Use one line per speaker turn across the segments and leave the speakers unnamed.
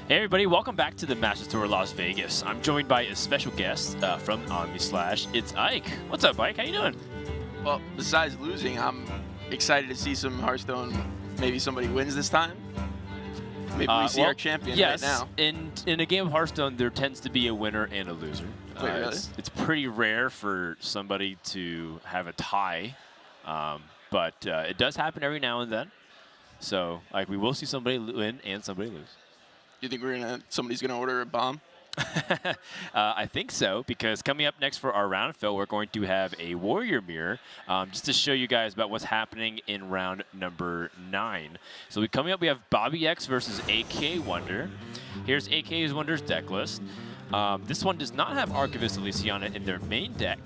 Hey everybody, welcome back to the Masters Tour Las Vegas. I'm joined by a special guest from OmniSlash. It's Ike. What's up, Ike? How you doing?
Well, besides losing, I'm excited to see some Hearthstone. Maybe somebody wins this time. Maybe we see our champion right now.
In a game of Hearthstone, there tends to be a winner and a loser.
Wait, really?
It's pretty rare for somebody to have a tie, but it does happen every now and then. So, like, we will see somebody win and somebody lose.
You think somebody's gonna order a bomb?
I think so, because coming up next for our round fill, we're going to have a Warrior Mirror, just to show you guys about what's happening in round number 9. So coming up, we have bobbyex versus AKAWonder. Here's AKAWonder's deck list. This one does not have Archivist Elysiana in their main deck,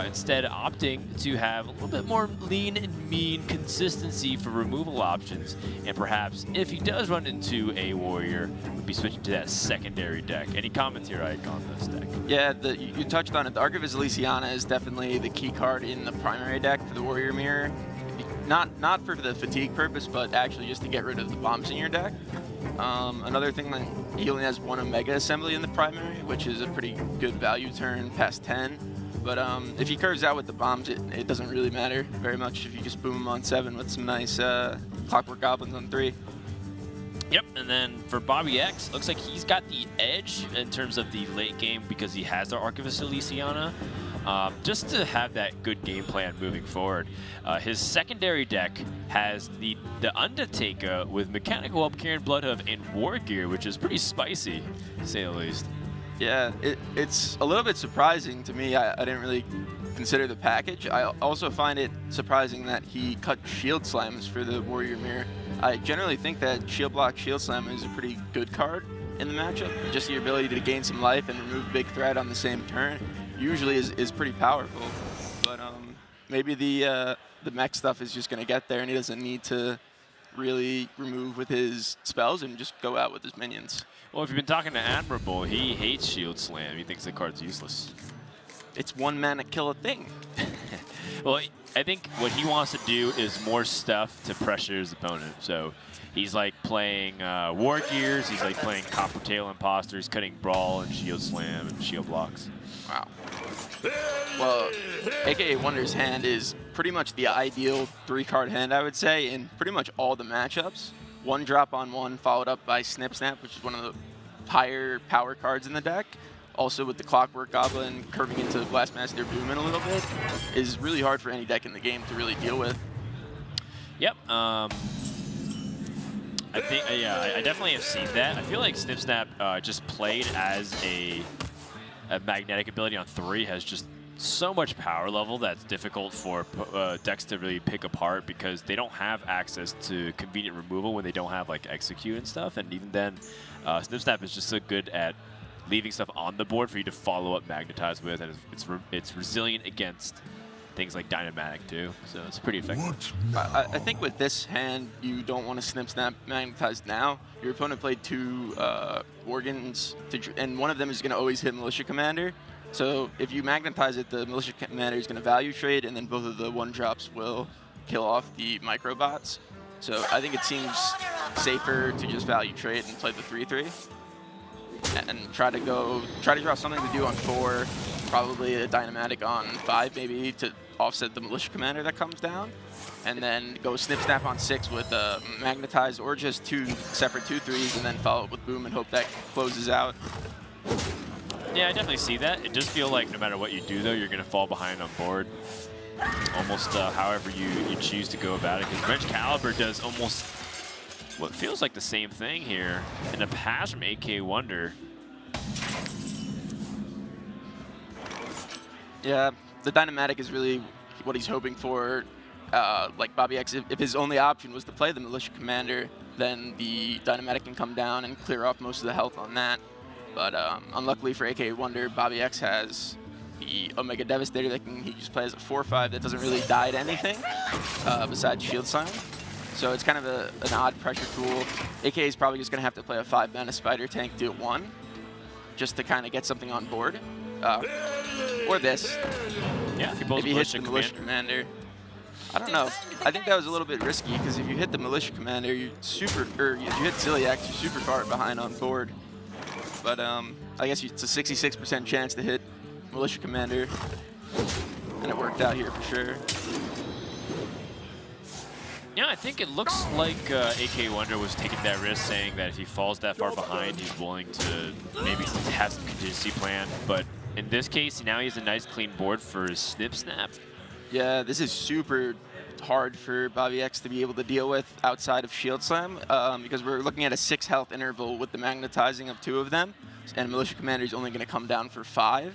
instead opting to have a little bit more lean and mean consistency for removal options, and perhaps if he does run into a warrior, would be switching to that secondary deck. Any comments here, Ike, on this deck?
Yeah, you touched on it. The Archivist Elysiana is definitely the key card in the primary deck for the Warrior Mirror. Not for the fatigue purpose, but actually just to get rid of the bombs in your deck. Another thing, that he only has 1 Omega Assembly in the primary, which is a pretty good value turn past 10. But if he curves out with the bombs, it doesn't really matter very much if you just boom him on 7 with some nice Clockwork Goblins on 3.
Yep, and then for bobbyex, looks like he's got the edge in terms of the late game because he has the Archivist Elysiana. Just to have that good game plan moving forward. His secondary deck has the Undertaker with Mechanical Upcarrion Bloodhoof and War Gear, which is pretty spicy, to say the least.
Yeah, it's a little bit surprising to me. I didn't really consider the package. I also find it surprising that he cut Shield Slams for the Warrior Mirror. I generally think that Shield Block Shield Slam is a pretty good card in the matchup. Just your ability to gain some life and remove big threat on the same turn usually is pretty powerful. But maybe the mech stuff is just going to get there, and he doesn't need to really remove with his spells and just go out with his minions.
Well, if you've been talking to Admirable, he hates Shield Slam. He thinks the card's useless.
It's 1 mana kill a thing.
Well, I think what he wants to do is more stuff to pressure his opponent. So he's like playing War Gears, he's like playing Coppertail Imposter, he's cutting Brawl and Shield Slam and Shield Blocks.
Wow. Well, AKAWonder's hand is pretty much the ideal 3-card hand, I would say, in pretty much all the matchups. 1 drop on 1 followed up by Snip Snap, which is one of the higher power cards in the deck. Also with the Clockwork Goblin curving into Blastmaster Boomin a little bit is really hard for any deck in the game to really deal with.
Yep. I think, yeah, I definitely have seen that. I feel like Snip Snap just played as a magnetic ability on 3 has just so much power level that's difficult for decks to really pick apart because they don't have access to convenient removal when they don't have like execute and stuff. And even then, Snip Snap is just so good at leaving stuff on the board for you to follow up Magnetize with, and it's resilient against things like Dynamatic too, so it's pretty effective.
I think with this hand, you don't want to Snip Snap Magnetize now. Your opponent played 2 Organs, and one of them is going to always hit Militia Commander. So if you Magnetize it, the Militia Commander is going to value trade, and then both of the 1-drops will kill off the Microbots. So I think it seems safer to just value trade and play the 3/3. And try to draw something to do on 4, probably a Dynamatic on 5 maybe to offset the Militia Commander that comes down, and then go Snip Snap on 6 with Magnetize, or just 2 separate 2/3s and then follow up with Boom and hope that closes out.
Yeah, I definitely see that. It does feel like no matter what you do though, you're going to fall behind on board. Almost however you choose to go about it, because Wrench Caliber does almost what feels like the same thing here in a pass from AKAWonder.
Yeah, the Dynamatic is really what he's hoping for. Like bobbyex, if his only option was to play the Militia Commander, then the Dynamatic can come down and clear off most of the health on that. But unluckily for AKAWonder, bobbyex has the Omega Devastator that he just plays a 4/5 that doesn't really die to anything besides Shield Slam. So it's kind of an odd pressure tool. AK is probably just going to have to play a 5-mana Spider Tank to 1 just to kind of get something on board. Or this.
Yeah,
if he hits the Militia Commander. I don't know. I think that was a little bit risky because if you hit the Militia Commander, you're super, or if you hit Ziliax, you're super far behind on board. But I guess it's a 66% chance to hit Militia Commander, and it worked out here for sure.
Yeah, I think it looks like AKAWonder was taking that risk, saying that if he falls that far behind, he's willing to maybe have some contingency plan. But in this case, now he has a nice clean board for his Snip Snap.
Yeah, this is super hard for bobbyex to be able to deal with outside of Shield Slam because we're looking at a 6 health interval with the magnetizing of 2 of them, and Militia Commander is only going to come down for 5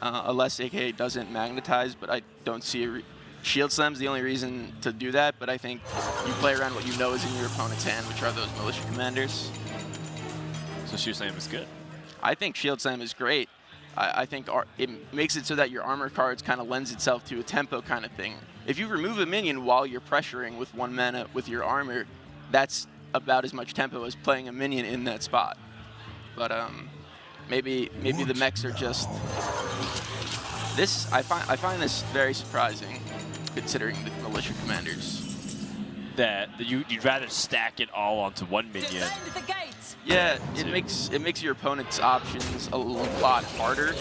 unless AKA doesn't magnetize, but I don't see a Shield Slam's the only reason to do that, but I think you play around what you know is in your opponent's hand, which are those Militia Commanders.
So Shield Slam is good?
I think Shield Slam is great. I think it makes it so that your armor cards kind of lends itself to a tempo kind of thing. If you remove a minion while you're pressuring with 1 mana with your armor, that's about as much tempo as playing a minion in that spot. But maybe the mechs are just this. I find this very surprising, considering the Militia Commanders.
That you'd rather stack it all onto 1 minion.
Yeah, it makes your opponent's options a lot harder.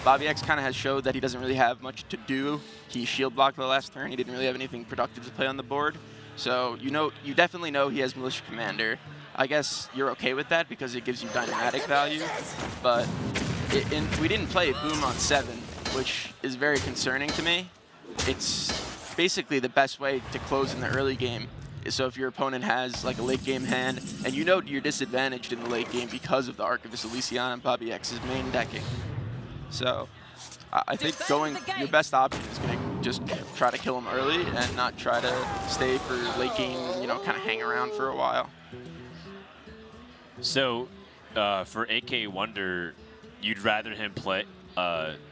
bobbyex kind of has showed that he doesn't really have much to do. He shield blocked the last turn. He didn't really have anything productive to play on the board. So you definitely know he has Militia Commander. I guess you're okay with that because it gives you dynamic value. But we didn't play Boom on 7, which is very concerning to me. It's basically the best way to close in the early game. So if your opponent has like a late game hand, and you know you're disadvantaged in the late game because of the Archivist Elysian and bobbyex's main decking. So I think your best option is going to just try to kill him early and not try to stay for late game, kind of hang around for a while.
So for AKAWonder, you'd rather him play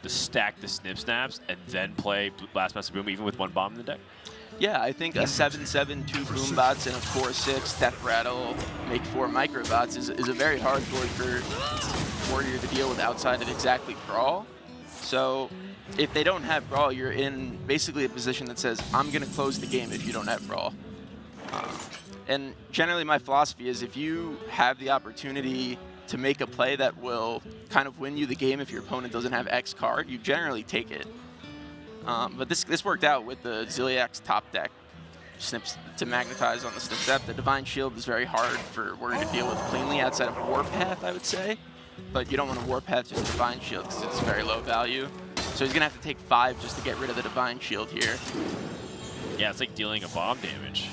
stack the Snip Snaps and then play Blastmaster Boom even with 1 bomb in the deck?
Yeah, I think a 7/7, 2 boom bots, and a 4/6 Death Rattle, make 4 microbots is a very hard board for Warrior to deal with outside of exactly Brawl. So if they don't have Brawl, you're in basically a position that says, I'm going to close the game if you don't have Brawl. And generally my philosophy is if you have the opportunity to make a play that will kind of win you the game if your opponent doesn't have X card, you generally take it. But this worked out with the Ziliax top deck snips to magnetize on the Snip Snap. The Divine Shield is very hard for Warrior to deal with cleanly outside of Warpath, I would say. But you don't want to Warpath just Divine Shield because it's very low value. So he's going to have to take 5 just to get rid of the Divine Shield here.
Yeah, it's like dealing a bomb damage.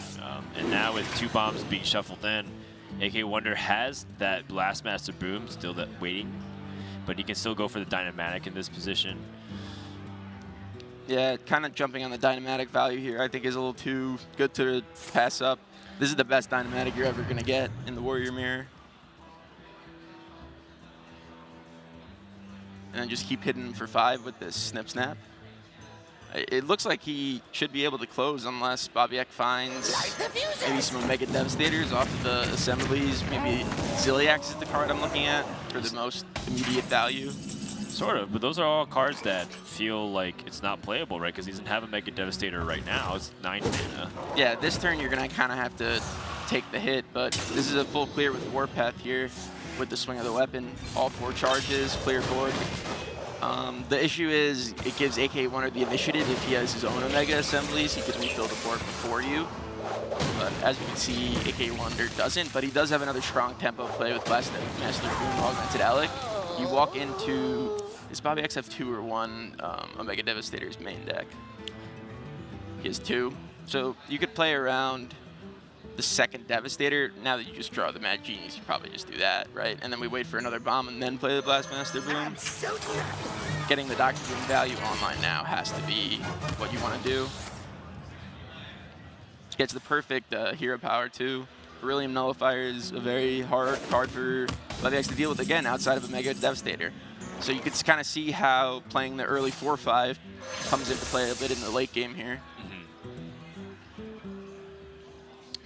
And now with 2 bombs being shuffled in, AKAWonder has that Blastmaster Boom still waiting, but he can still go for the Dynamatic in this position.
Yeah, kind of jumping on the Dynamatic value here I think is a little too good to pass up. This is the best Dynamatic you're ever going to get in the Warrior Mirror. And then just keep hitting him for 5 with this Snip Snap. It looks like he should be able to close unless bobbyex finds maybe some Omega Devastators off of the assemblies. Maybe Ziliax is the card I'm looking at for the most immediate value.
Sort of, but those are all cards that feel like it's not playable, right? Because he doesn't have a Mega Devastator right now. It's 9 mana.
Yeah, this turn you're going to kind of have to take the hit, but this is a full clear with Warpath here with the swing of the weapon. All 4 charges, clear board. The issue is it gives AKAWonder the initiative. If he has his own Omega assemblies, he can refill the board before you. But as you can see, AKAWonder doesn't, but he does have another strong tempo play with Blastmaster Boom Augmented Alec. You walk into, does bobbyex have 2 or 1 Omega Devastator's main deck? He has 2. So you could play around the second Devastator. Now that you just draw the Mad Genies, you probably just do that, right? And then we wait for another bomb and then play the Blastmaster Boom. Getting the Dr. Boom value online now has to be what you want to do. Gets the perfect hero power too. Beryllium Nullifier is a very hard card for bobbyex to deal with again outside of a Mega Devastator. So you can kind of see how playing the early 4/5 comes into play a bit in the late game here.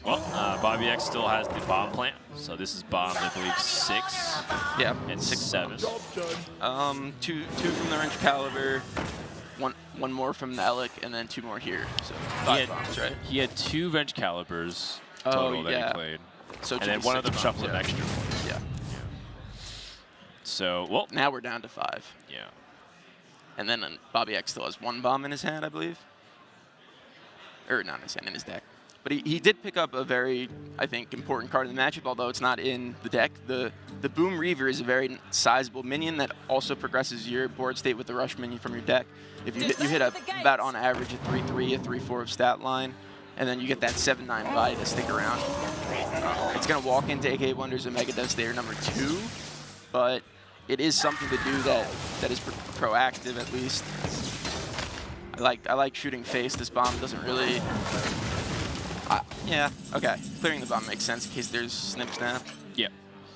Well, bobbyex still has the bomb plant, so this is bomb, I believe, 6.
Yeah,
and 6/7.
2 from the Wrench Caliber, one more from the Alec, and then 2 more here. So 5 bombs, right?
He had 2 Venge Calibers total that he played.
So
and then one of them
bombs,
shuffled an extra one.
Yeah.
So, well.
Now we're down to 5.
Yeah.
And then bobbyex still has 1 bomb in his hand, I believe. Or not in his hand, in his deck. But he did pick up a very, I think, important card in the matchup, although it's not in the deck. The Boom Reaver is a very sizable minion that also progresses your board state with the rush minion from your deck. If you hit about on average a 3-3, a 3-4 of stat line, and then you get that 7-9 body to stick around. It's going to walk into AKAWonder's Mega Devastator number 2, but it is something to do that is proactive at least. I like shooting face. This bomb doesn't really. Yeah, okay. Clearing the bomb makes sense in case there's snip snap.
Yep.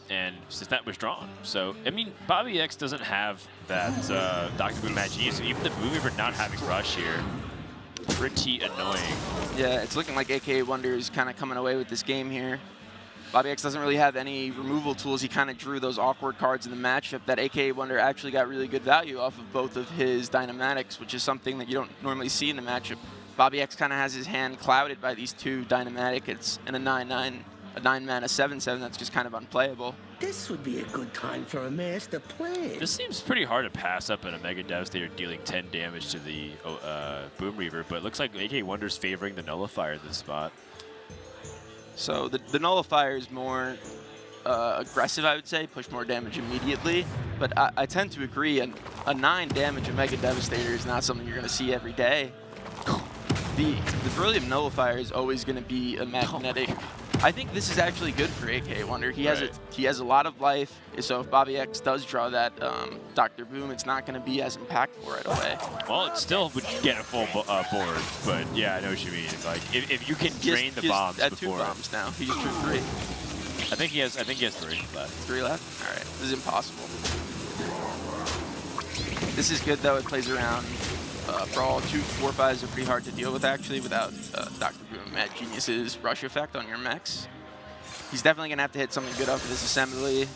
And Snap was drawn. So, I mean, bobbyex doesn't have that Dr. Boom Magic, so even the Boom Reaver not having rush here, pretty annoying.
Yeah, it's looking like AKAWonder is kind of coming away with this game here. bobbyex doesn't really have any removal tools. He kind of drew those awkward cards in the matchup that AKAWonder actually got really good value off of both of his Dynamatics, which is something that you don't normally see in the matchup. bobbyex kind of has his hand clouded by these 2 Dynamatic. It's in a 9-9, a 9-mana 7-7 that's just kind of unplayable.
This would be a good time for a master plan.
This seems pretty hard to pass up in a Mega Devastator dealing 10 damage to the Boom Reaver, but it looks like AKAWonder's favoring the Nullifier in this spot.
So the Nullifier is more aggressive, I would say, push more damage immediately. But I tend to agree, a 9 damage of Mega Devastator is not something you're going to see every day. The Brilliant Nullifier is always going to be a magnetic. I think this is actually good for AKAWonder. He has a lot of life, so if bobbyex does draw that Dr. Boom, it's not going to be as impactful right away.
Well, it still would get a full board, but yeah, I know what you mean. Like if you can drain the bombs
at
before.
2 bombs now. He just drew 3.
I think he has 3 left.
3 left? All right. This is impossible. This is good though. It plays around. For all 2 4/5s are pretty hard to deal with actually without Dr. Boom Mad Genius's rush effect on your mechs. He's definitely going to have to hit something good off of this assembly.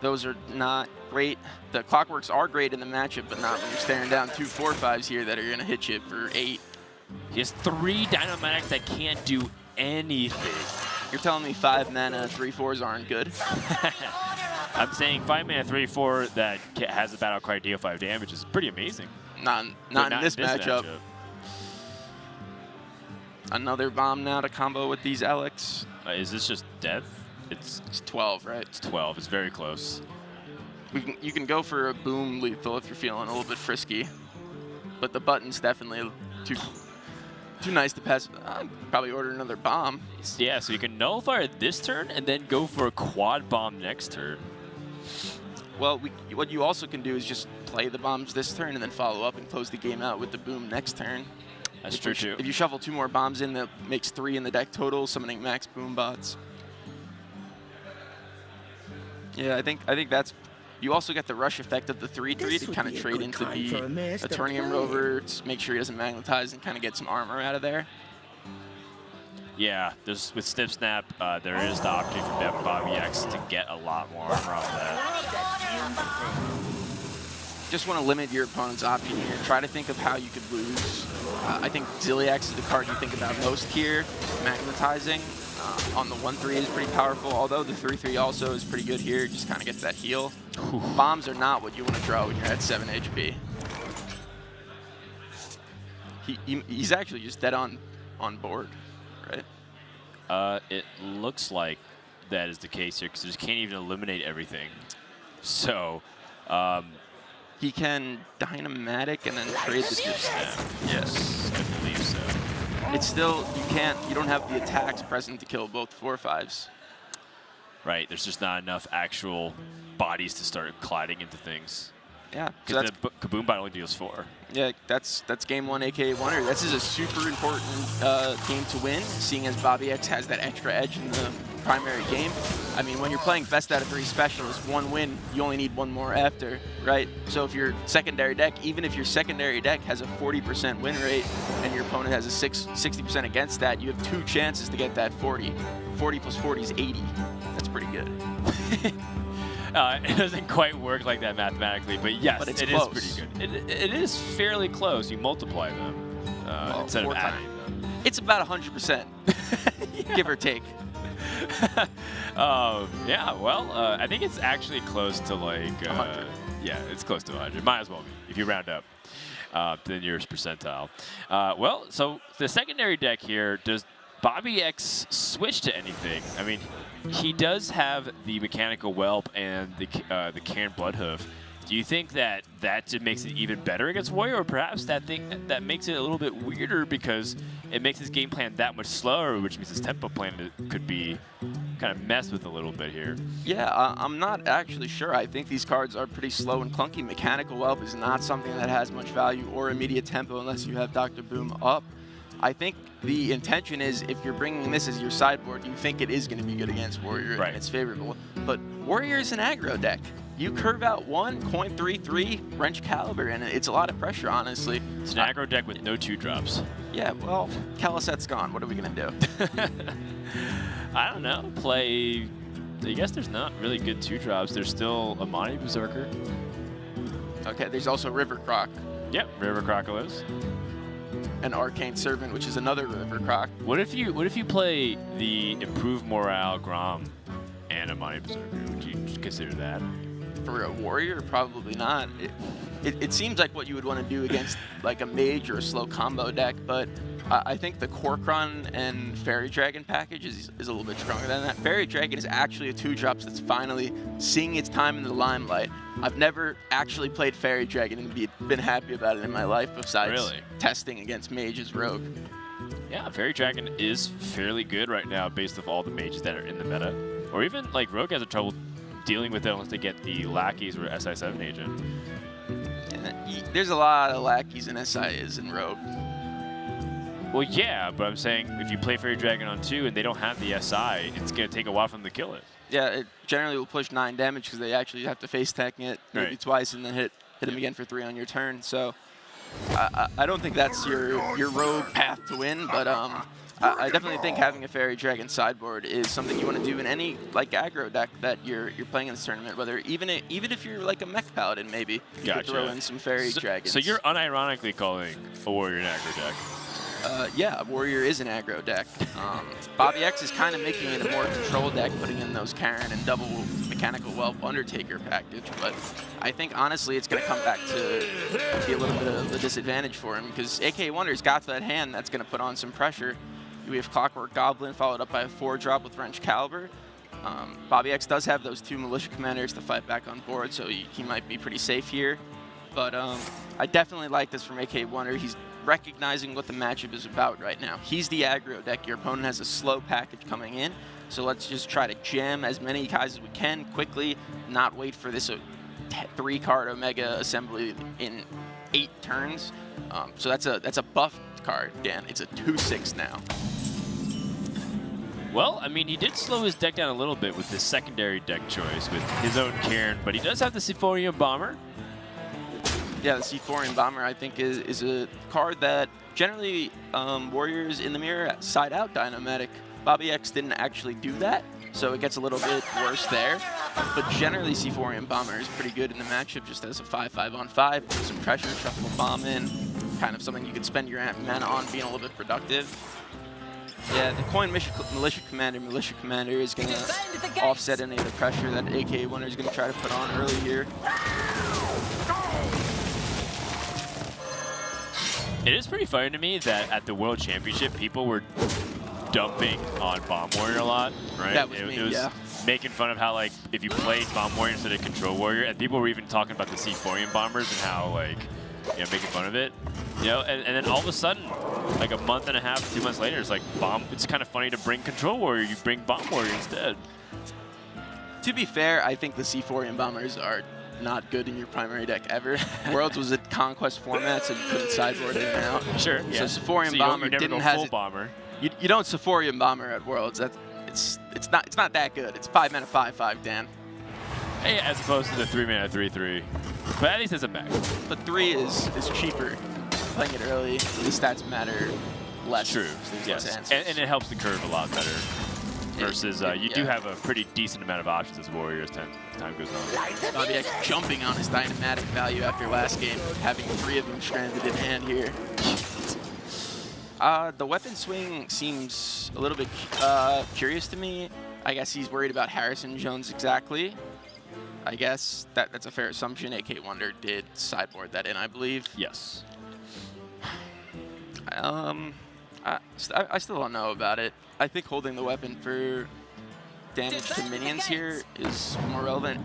Those are not great. The Clockworks are great in the matchup, but not when you're staring down 2 4/5s here that are going to hit you for 8.
He has 3 Dynamatics that can't do anything.
You're telling me 5 mana 3/4s aren't good?
I'm saying 5 mana 3/4 that has a battle cry deal 5 damage is pretty amazing.
Not in this matchup. Another bomb now to combo with these Alex.
Is this just death?
It's 12, right?
It's 12. It's very close.
You can go for a boom lethal if you're feeling a little bit frisky, but the button's definitely too nice to pass. I'd probably order another bomb.
Yeah, so you can nullify this turn and then go for a quad bomb next turn.
Well, what you also can do is just play the bombs this turn and then follow up and close the game out with the boom next turn.
That's true, too.
If you shuffle 2 more bombs in, that makes 3 in the deck total, summoning max boom bots. Yeah, I think that's. You also get the rush effect of the 3/3 to kind of trade into the Eternium Rover, to make sure he doesn't magnetize and kind of get some armor out of there.
Yeah, with Snip Snap, there is the opportunity for bobbyex to get a lot more armor off that.
Just want to limit your opponent's option here. Try to think of how you could lose. I think Ziliax is the card you think about most here. Magnetizing on the 1/3 is pretty powerful, although the 3/3 also is pretty good here. Just kind of gets that heal. Bombs are not what you want to draw when you're at 7 HP. He's actually just dead on board, right?
It looks like that is the case here because you just can't even eliminate everything. So,
he can Dynamatic and then trade the Snip Snap.
Yes, I believe so.
It's still, you don't have the attacks present to kill both 4/5s.
Right, there's just not enough actual bodies to start colliding into things.
Yeah,
because the Kaboom Bot only deals 4.
Yeah, that's game 1 AKAWonder. This is a super important game to win, seeing as bobbyex has that extra edge in the primary game. I mean, when you're playing best out of 3 specialists, 1 win, you only need 1 more after, right? So if your secondary deck, even if your secondary deck has a 40% win rate and your opponent has a 60% against that, you have 2 chances to get that 40. 40 plus 40 is 80. That's pretty good.
It doesn't quite work like that mathematically, but yes,
But it's
it
close.
is pretty good. It is fairly close. You multiply them instead of
4
adding
times.
them.
It's about 100%, give or take.
Yeah, well, I think it's actually close to like
100.
Yeah, it's close to 100. Might as well be if you round up to the nearest percentile. Well, so the secondary deck here, does bobbyex switch to anything? I mean, he does have the mechanical whelp and the canned bloodhoof. Do you think that just makes it even better against warrior, or perhaps that makes it a little bit weirder because it makes his game plan that much slower, which means his tempo plan could be kind of messed with a little bit here?
Yeah, I'm not actually sure. I think these cards are pretty slow and clunky. Mechanical Whelp is not something that has much value or immediate tempo unless you have Dr. Boom up. I think the intention is if you're bringing this as your sideboard, you think it is going to be good against Warrior
Right.
and it's favorable. But Warrior is an aggro deck. You curve out one, coin 3/3, wrench caliber, and it's a lot of pressure, honestly.
It's an aggro deck with no 2-drops.
Yeah, well, Caliset's gone. What are we going to do?
I don't know. Play. I guess there's not really good 2-drops. There's still Amani Berserker.
Okay, there's also River Croc
Yep, River Crocodiles.
and Arcane Servant, which is another River Croc.
What if you play the improved morale Grom and Amani Berserker? Would you consider that?
For a warrior, probably not. It seems like what you would want to do against like a mage or a slow combo deck, but I think the Corkron and Fairy Dragon package is a little bit stronger than that. Fairy Dragon is actually a 2-drops that's finally seeing its time in the limelight. I've never actually played Fairy Dragon and been happy about it in my life besides
Really?
testing against mages rogue.
Yeah, Fairy Dragon is fairly good right now based off all the mages that are in the meta. Or even like Rogue has a trouble dealing with it unless they get the lackeys or SI7 agent.
There's a lot of lackeys and SIs in rogue.
Well, yeah, but I'm saying if you play Fairy Dragon on 2 and they don't have the SI, it's going to take a while for them to kill it.
Yeah, it generally will push 9 damage because they actually have to face tech it maybe
Right.
twice and then hit him again for 3 on your turn. So I don't think that's your rogue path to win, but I definitely think having a Fairy Dragon sideboard is something you want to do in any like aggro deck that you're playing in this tournament. Whether even if you're like a mech paladin, maybe you could throw in some Fairy Dragons.
So you're unironically calling a warrior an aggro deck.
Yeah, Warrior is an aggro deck. bobbyex is kind of making it a more control deck, putting in those Karen and double Mechanical Whelp Undertaker package, but I think honestly it's going to come back to be a little bit of a disadvantage for him because AKAWonder's got that hand that's going to put on some pressure. We have Clockwork Goblin followed up by a 4-drop with Wrench Caliber. bobbyex does have those 2 Militia Commanders to fight back on board, so he might be pretty safe here. But I definitely like this from AKAWonder. He's recognizing what the matchup is about right now. He's the aggro deck. Your opponent has a slow package coming in, so let's just try to jam as many guys as we can quickly, not wait for this 3-card Omega assembly in 8 turns. So that's a buff card, Dan. It's a 2/6 now.
Well, I mean, he did slow his deck down a little bit with this secondary deck choice with his own Cairn, but he does have the Sephorium Bomber.
Yeah, the Sephorium Bomber, I think, is a card that generally Warriors in the mirror side out Dynomatic. bobbyex didn't actually do that, so it gets a little bit worse there. But generally, Sephorium Bomber is pretty good in the matchup just as a 5/5 on 5. Put some pressure, shuffle a bomb in, kind of something you could spend your mana on being a little bit productive. Yeah, the coin Militia Commander is going to offset any of the pressure that AKAWonder is going to try to put on early here.
It is pretty funny to me that at the World Championship, people were dumping on Bomb Warrior a lot, right?
That was me,
it was
yeah.
making fun of how, like, if you played Bomb Warrior instead of Control Warrior, and people were even talking about the Sephorium Bombers and how, like, you know, making fun of it. You know, and then all of a sudden, like a month and a half, 2 months later, it's like it's kind of funny to bring Control Warrior. You bring Bomb Warrior instead.
To be fair, I think the Sephorium Bombers are not good in your primary deck ever. Worlds was a conquest format, so you couldn't sideboard in and out.
Sure, yeah.
So Sephorium
so
Bomber
you never
didn't
go
have
full Bomber.
You don't Sephorium Bomber at Worlds. It's not that good. It's 5 mana 5/5, Dan.
Hey, as opposed to the 3-mana 3/3. But at least it's a back.
But 3 is cheaper. Playing it early, the stats matter less.
True.
So there's
Yes.
less answers.
And it helps the curve a lot better. versus you do have a pretty decent amount of options as warriors time goes on.
bobbyex jumping on his dynamatic value after last game, having 3 of them stranded in hand here. The weapon swing seems a little bit curious to me. I guess he's worried about Harrison Jones exactly. I guess that's a fair assumption. AKAWonder did sideboard that in, I believe.
Yes.
I still don't know about it. I think holding the weapon for damage to minions here is more relevant.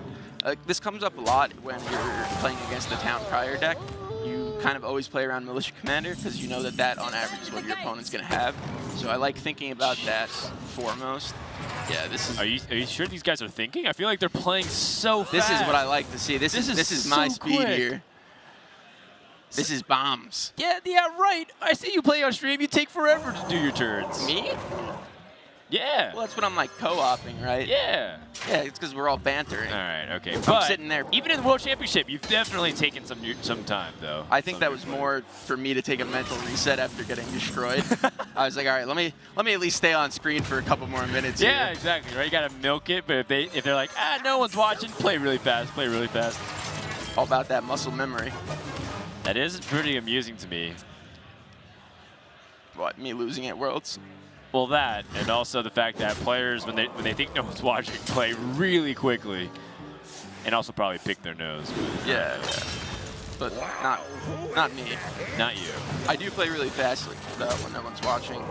This comes up a lot when you're playing against the Town Crier deck. You kind of always play around Militia Commander because you know that on average is what your opponent's going to have. So I like thinking about that foremost. Yeah, this is.
Are you sure these guys are thinking? I feel like they're playing so fast.
This is what I like to see. This is my
so
speed
quick.
here. This is bombs.
Yeah, right. I see you play on stream. You take forever to do your turns.
Me?
Yeah.
Well, that's what I'm like co-oping, right?
Yeah.
Yeah, it's because we're all bantering.
All right. Okay.
I'm
But
sitting there.
even in the World Championship, you've definitely taken some time, though.
I think that was more for me to take a mental reset after getting destroyed. I was like, all right, let me at least stay on screen for a couple more minutes.
Yeah,
here.
exactly. Right. You gotta milk it, but if they're like, no one's watching, play really fast. Play really fast.
All about that muscle memory.
That is pretty amusing to me.
What, me losing at Worlds?
Well, that, and also the fact that players, when they think no one's watching, play really quickly, and also probably pick their nose.
Yeah. But not me.
Not you.
I do play really fast when no one's watching.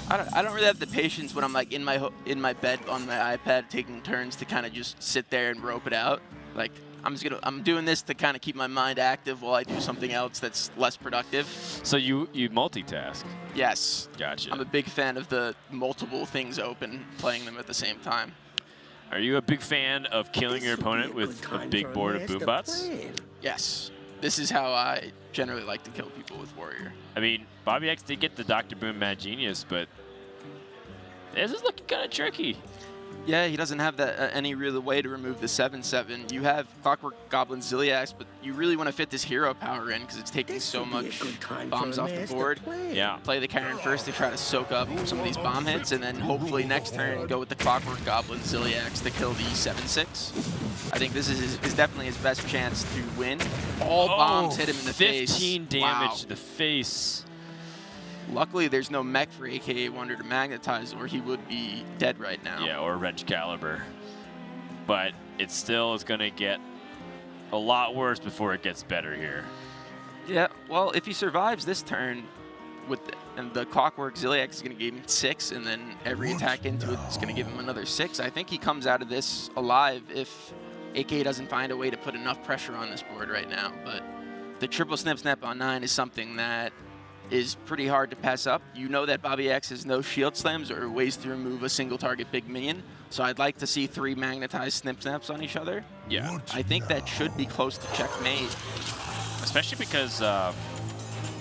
I don't really have the patience when I'm like in my bed on my iPad taking turns to kind of just sit there and rope it out. Like I'm doing this to kind of keep my mind active while I do something else that's less productive.
So you multitask.
Yes.
Gotcha.
I'm a big fan of the multiple things open, playing them at the same time.
Are you a big fan of killing your opponent with a big board of boombots?
Yes. This is how I generally like to kill people with Warrior.
I mean, bobbyex did get the Dr. Boom Mad Genius, but this is looking kind of tricky.
Yeah, he doesn't have that any real way to remove the 7/7. You have Clockwork Goblin Ziliax, but you really want to fit this hero power in because it's taking so much bombs off the board.
Yeah.
Play the Karen first to try to soak up some of these bomb hits, and then hopefully next turn go with the Clockwork Goblin Ziliax to kill the 7/6. I think this is definitely his best chance to win. All bombs hit him in the
15
face.
15 damage
Wow.
to the face.
Luckily, there's no mech for AKAWonder to magnetize, or he would be dead right now.
Yeah, or Wrench Caliber. But it still is going to get a lot worse before it gets better here.
Yeah, well, if he survives this turn, and the Clockwork Ziliax is going to give him 6, and then every attack into it is going to give him another 6. I think he comes out of this alive if AK doesn't find a way to put enough pressure on this board right now. But the triple snap on 9 is something that is pretty hard to pass up. You know that bobbyex has no shield slams or ways to remove a single target big minion, so I'd like to see 3 magnetized snaps on each other.
Yeah.
I think that should be close to checkmate.
Especially because,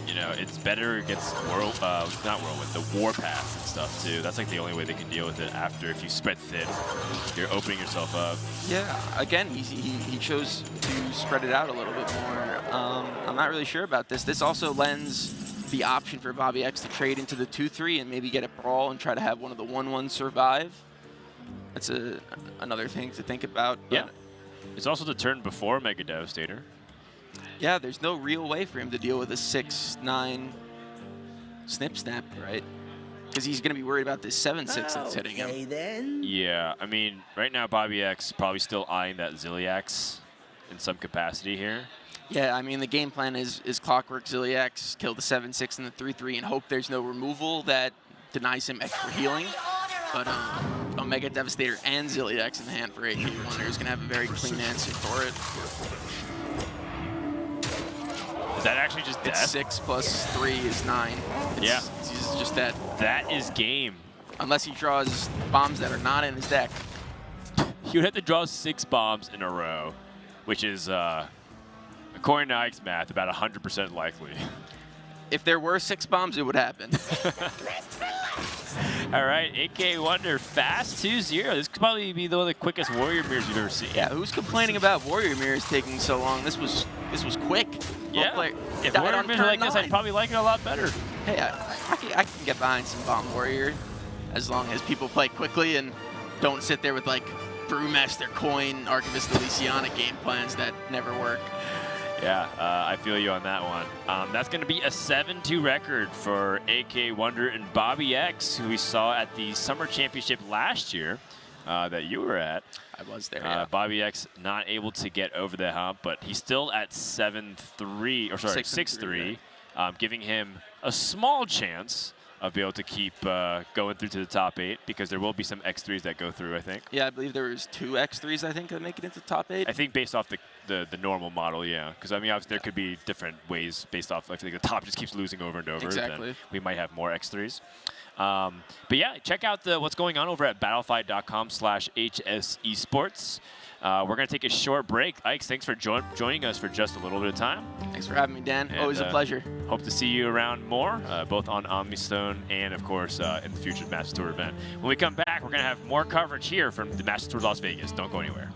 you know, it's better against not Whirlwind, the Warpath and stuff too. That's like the only way they can deal with it after. If you spread thin, you're opening yourself up.
Yeah, again, he chose to spread it out a little bit more. I'm not really sure about this. This also lends the option for bobbyex to trade into the 2/3 and maybe get a brawl and try to have one of the 1/1 survive. That's another thing to think about.
Yeah. It's also the turn before Mega Devastator.
Yeah, there's no real way for him to deal with a 6/9 snap, right? Because he's going to be worried about this 7/6 that's hitting him.
Then.
Yeah, I mean, right now bobbyex probably still eyeing that Ziliax in some capacity here.
Yeah, I mean, the game plan is Clockwork Ziliax, kill the 7/6 and the 3/3, and hope there's no removal that denies him extra healing. But Omega Devastator and Ziliax in the hand for AKAWonder is going to have a very clean answer for it.
Is that actually just death?
It's 6 plus 3 is 9.
Yeah.
He's just dead.
That is game.
Unless he draws bombs that are not in his deck.
He would have to draw 6 bombs in a row, which is, according to Ike's math, about 100% likely.
If there were 6 bombs, it would happen.
All right, AKAWonder fast 2-0. This could probably be one of the quickest Warrior Mirrors you've ever seen.
Yeah, who's complaining about Warrior Mirrors taking so long? This was quick.
Yeah. If Warrior Mirrors were like this, I'd probably like it a lot better.
Hey, I can get behind some Bomb Warrior. as long as people play quickly and don't sit there with like Brewmaster Coin, Archivist Elysiana game plans that never work.
Yeah, I feel you on that one. That's going to be a 7-2 record for AKAWonder and bobbyex, who we saw at the Summer Championship last year that you were at.
I was there, yeah.
bobbyex not able to get over the hump, but he's still at 7-3, or sorry, 6-3, right. Giving him a small chance of being able to keep going through to the top 8, because there will be some X3s that go through, I think.
Yeah, I believe there was 2 X3s, I think, that make it into the top 8.
I think based off the normal model, yeah. Because, I mean, obviously there could be different ways based off, I think the top just keeps losing over and over.
Exactly.
Then we might have more X3s. But yeah, check out what's going on over at battlefight.com/HS Esports. We're going to take a short break. Ike, thanks for joining us for just a little bit of time.
Thanks for having me, Dan.
And,
always a pleasure.
Hope to see you around more, both on Omnistone and, of course, in the future Masters Tour event. When we come back, we're going to have more coverage here from the Masters Tour Las Vegas. Don't go anywhere.